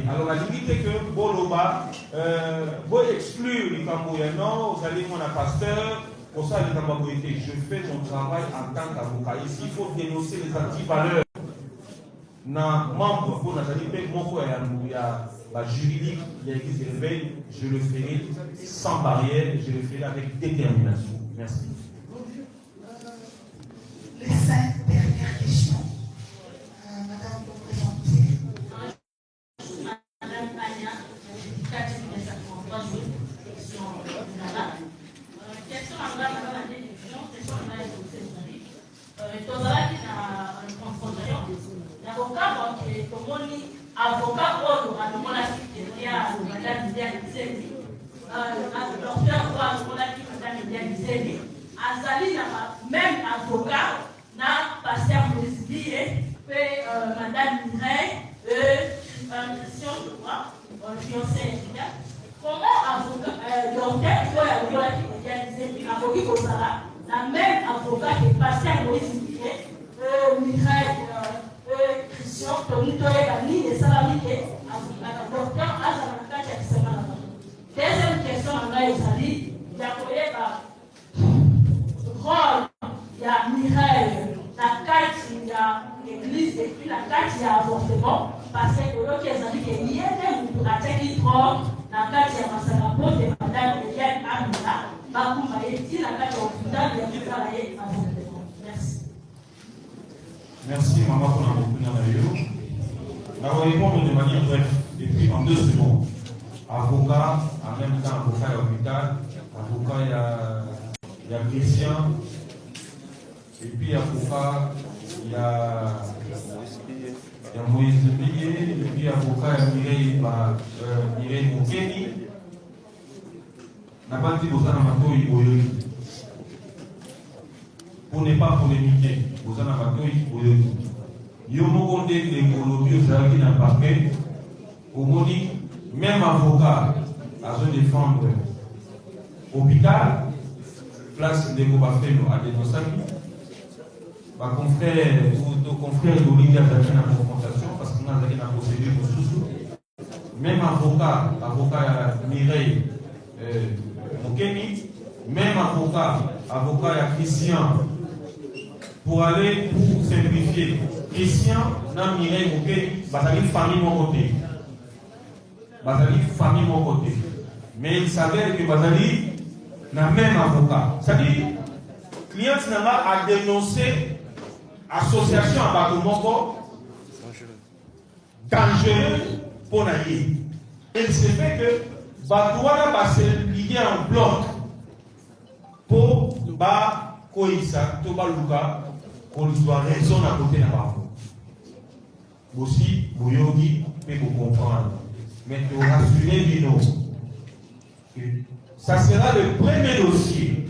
Alors la limite est que Boloba, vous exclure les Camboyans, vous allez mon pasteur, pour ça les Camboyans, je fais mon travail en tant qu'avocat. Ici, il faut dénoncer les antivaleurs. Na membre pour Nazali, mon frère, il y a la juridique, il y a l'église de réveil, je le ferai sans barrière, je le ferai avec détermination. Merci. Les 5 dernières questions. Madame, vous présentez. Madame Pania, éducatrice des sacrements, 3 jours, question là-bas. Question à la déduction, question à la déduction. Tozala qui a une confrontation. L'avocat, comment avocat, on a cité, madame Diane Zéli, le docteur, on a dit madame Diane Zéli, Azali, même avocat, n'a passé à me décider, madame Mireille, Christian, je crois, fiancé, comment avocat, docteur, la même avocat qui est passé à me décider, Mireille, Christian, Tony Toye, Bani, et Salamike, docteur, ezali ya koyeba rôle ya Mireille na kati ya église et puis na kati ya avortement parce que oyoki ezali ke ye nde mutu ateki drogue na kati ya masanga pote madame Eliane Amina bakuma ye ti na kati ya hôpital ya kosala ye avortement. Merci. Merci maman pour la réponse. Je vais répondre de manière brève et puis en 2 secondes. Avocat, en même temps avocat à l'hôpital, avocat il y a Christian, et puis avocat il y a Moïse Billet, et puis avocat il y a Mireille Mokeni. N'a pas dit aux anamato pour ne pas polémiquer, aux anamato Yomokonde les Colombie aux Algéries dans le parquet, au Moni, même avocat à se défendre hôpital, place de Gobafeno à Denosami, ma confrère ou nos confrères d'Olivier a été en confrontation parce qu'on a été en procédure pour sous. Même avocat Mireille Mokeni, même avocat Christian, pour aller pour simplifier. Christian, n'a Mireille Mokeni, Batali famille mon côté. Batali famille mon côté. Mais il s'avère que Batali n'a même avocat. C'est-à-dire, client a dénoncé association à Batomoko dangereuse pour naïe. Il se fait que Batouana va se lier en bloc pour Ba Koïsa, Toba Luka, qu'on doit raison à côté de la barre. Aussi, Boyogi, mais vous comprendre. Mais pour rassurer Lino, ça sera le premier dossier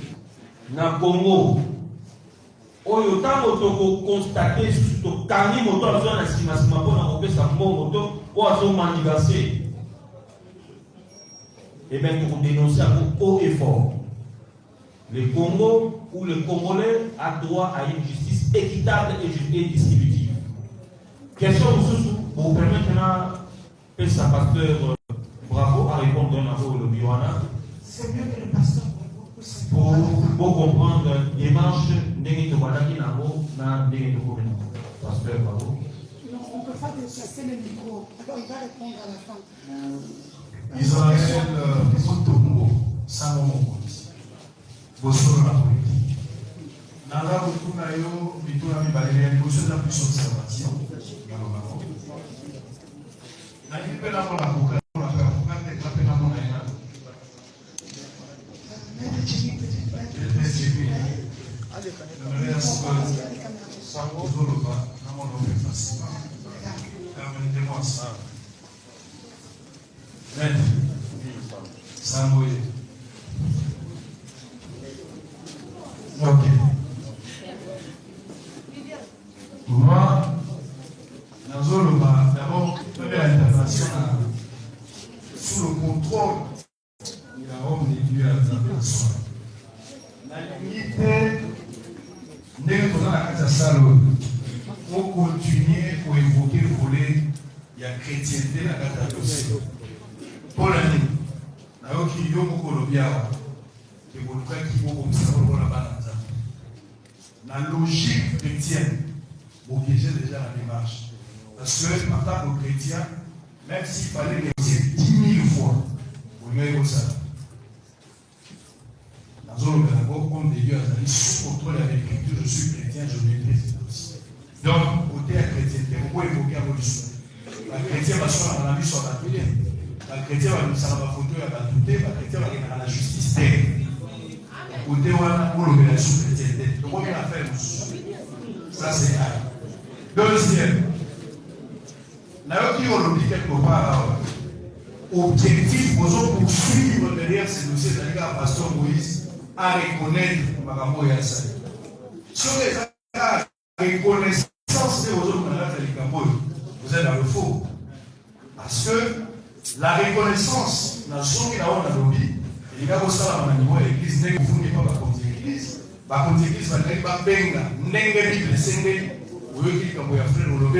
dans le Congo. Oyo tango toko constater sur kani moto azo na simasima pona kopesa moto o azo manigase. Et bien pour dénoncer à haut et fort. Le Congo ou le Congolais a droit à une justice équitable et distributive. Question pour vous permettre de faire sa pasteur bravo à répondre à le Biwana. C'est mieux que le pasteur. Pour comprendre les démarches de Wadaki Namo, pasteur bravo. Non, on ne peut pas déplacer le micro. Alors il va répondre à la fin. Israël, Togo, Samomo, Bosoro la politique. Nala Butuna yo, Bituna Mibalé, Bosoro la plus observation. Nani pena mon avocat, on a fait un avocat, mais la pena mon aïna. Permettez-moi ça. Samboye. Ok. Moi, d'abord, première intervention sous le contrôle de la homme de Dieu à la personne. La limite, dès que nous avons la salle, pour continuer pour évoquer le volet, il y a chrétienté la catalogie. Pour l'année, nous avons qui y a beaucoup de bien, et vous le faites qui vont comme ça pour la balance. La logique chrétienne, vous piégez déjà la démarche. Parce que, en tant que chrétien, même s'il fallait négocier 10 000 fois, vous n'avez pas ça. Dans un organisme comme des dieux, sous contrôle avec l'écriture, je suis chrétien, je maîtrise ce dossier. Donc, côté la chrétienté, pourquoi évoquer abolition? La chrétienne va sur la vie sur la douté. La chrétienne va nous faire la photo à la douté, la chrétienne va gagner la justice terre. Côté où l'organisation chrétienne. Donc, on vient à faire ça, c'est un. Deuxième, là où on le dit quelque part, objectif, nous allons poursuivre derrière ces dossiers, c'est-à-dire à Pasteur Moïse, à reconnaître Magambo et Assad. Sur les reconnaissance de vos autres vous êtes dans le faux. Parce que la reconnaissance, dans son qui n'a pas de lobby, il y a aussi à niveau de l'église, n'est vous n'est pas contre l'église. Par contre, l'église va être pas benga, n'est pas bible, c'est n'est, vous voyez qu'il y a un frère au lobby,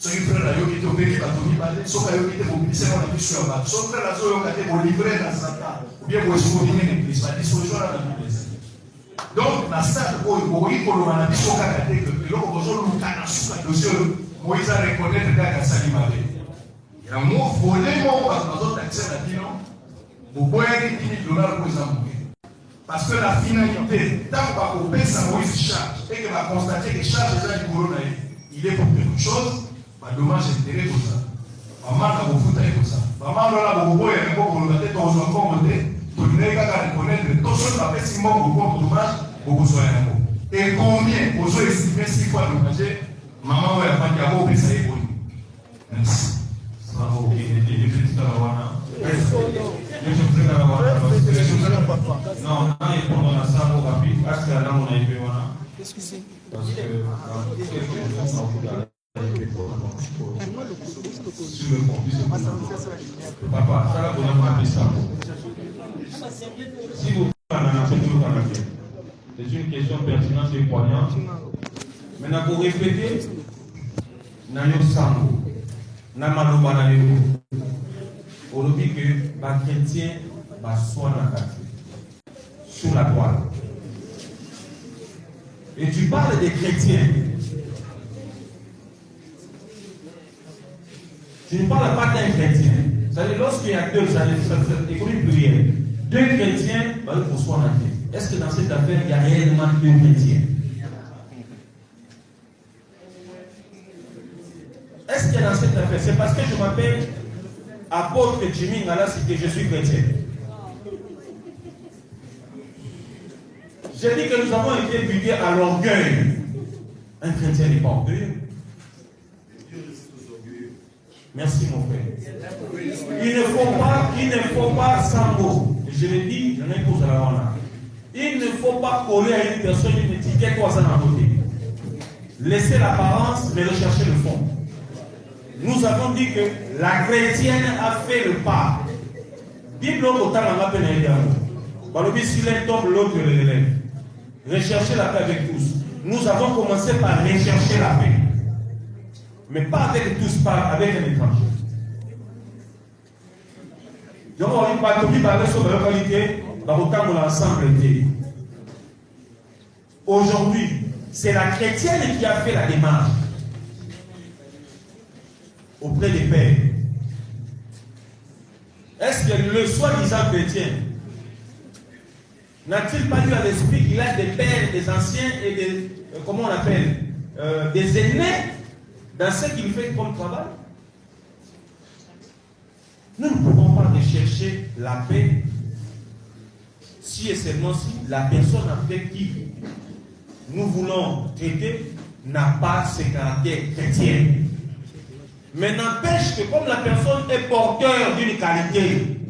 soki frère ayoki te obeki bato mibale soki ayoki te bobilisema na biso ya bato soki frère azoyoka te bolivre na satan obien boesukobini na église badisposition na bible ezali donc na stade oyo bokoki koloba na biso kaka te eloko bozoluka na suka dosie oyo moïse areconnaitre kaka asali mabe yango vole moko bato bazotakisa na bino boboyaki $10,000 mpo eza moke parce que la finalité ntango bakopesa moïse charge eke baconstate ke charge eza likolo na ye il est pour quelque chose badommage intérêt koza bamanga kofuta ye koza bamanga wana bokoboya yango koloba te tozwa nkombo te tolinai kaka reconnaître to soki bapesi mbongo contre dommage bokozwa yango et combien ozoestime 6 fois dommage mama oyo afandi akopesa ye boyi merci non, non, il faut qu'on ça rapide. Parce que là, on a été voilà. Excusez. Parce que sur le fond, papa, ça là, on a fait ça. Si vous c'est une question pertinente et poignante. Maintenant, pour répéter, Nayo Sango, Namaloba Nayo, on dit que les chrétiens soient dans la quartier, sur la toile. Et tu parles des chrétiens. Tu ne parles pas d'un chrétien. C'est-à-dire, lorsqu'il y a deux, ça est comme une prière. Deux chrétiens, il faut soit en Dieu. Est-ce que dans cette affaire, il y a réellement deux chrétiens? Est-ce qu'il y a dans cette affaire? C'est parce que je m'appelle apôtre Jimmy Ngala, c'est que je suis chrétien. J'ai dit que nous avons été éduqués à l'orgueil. Un chrétien n'est pas orgueilleux. Merci mon frère. Il ne faut pas sans mots. Je l'ai dit, j'en ai une pause à la ronde. Il ne faut pas coller à une personne une étiquette ou à un côté. Laissez l'apparence, mais recherchez le fond. Nous avons dit que la chrétienne a fait le pas. Bible au temps on appelle un dialogue. Balobi si l'un tombe, l'autre le relève. Rechercher la paix avec tous. Nous avons commencé par rechercher la paix. Mais pas avec tous, pas avec un étranger. Donc on dit pas tout le sur la localité, on ensemble. Aujourd'hui, c'est la chrétienne qui a fait la démarche auprès des pères. Est-ce que le soi-disant chrétien n'a-t-il pas eu à l'esprit qu'il a des pères, des anciens et des, comment on appelle, des aînés dans ce qu'il fait comme travail? Nous ne pouvons pas rechercher la paix si et seulement si la personne avec qui nous voulons traiter n'a pas ce caractère chrétien. Mais n'empêche que comme la personne est porteur d'une qualité,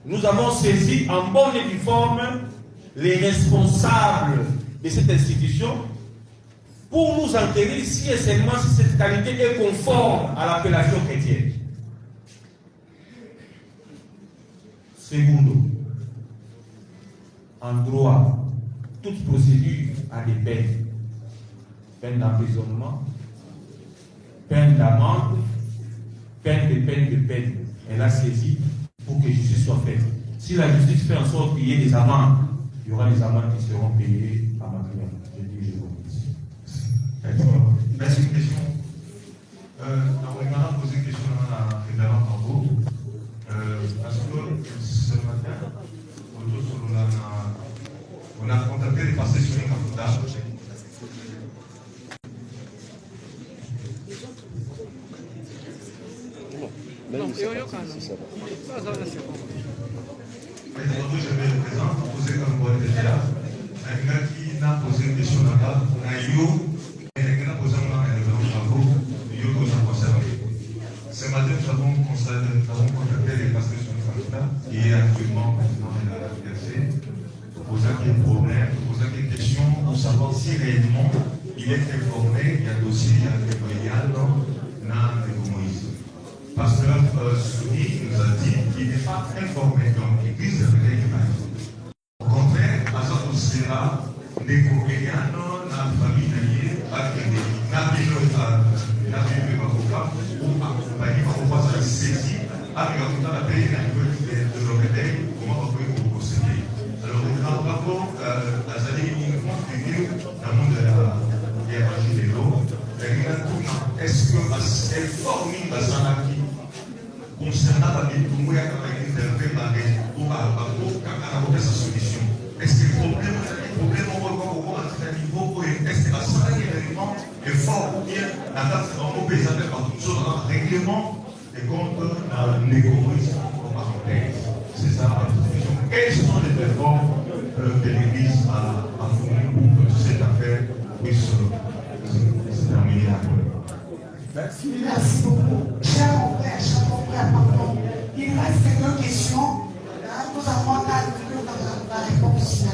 nous avons saisi en bonne et due forme les responsables de cette institution pour nous enterrer si et seulement si cette qualité est conforme à l'appellation chrétienne. Secondo, en droit, toute procédure a des peines. Peine d'emprisonnement, peine d'amende, peine de peine. Elle a saisi pour que justice soit faite. Si la justice fait en sorte qu'il y ait des amendes, il y aura des amendes qui seront payées à ma cliente. Je dis, je vous remercie. Merci, une question. On va poser une question à la révérende Tango. Parce que ce matin, on a contacté les pasteurs sur les Kafuta. Non, je vais le présent, poser comme quoi déjà. Un gars qui n'a posé une question là-bas, on a eu, et un gars posé un travaux, il y a conservé. Ce matin, nous avons contacté les pasteurs sur le Kafuta, qui est actuellement président de la RDC, posant des problèmes, posant des questions pour savoir si réellement il est informé, il y a dossier, il y a des moyens, dans les Moïse. Pasteur Souni nous a dit qu'il n'est pas informé, donc l'Église de l'Église. Au contraire, Azot sera des coréens dans la famille d'Aïe, n'a pas de sa solution. Est-ce que le problème est-ce que la salle est fort ou bien la date c'est vraiment pesante par tout ça dans un règlement et contre l'égoïsme parenthèse. C'est ça la solution. Quelles sont les réformes que l'Église a fournies pour que cette affaire puisse se terminer après? Merci beaucoup. Cher mon frère, pardon. Il reste quelques questions. Nous avons la réponse,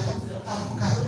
avocat.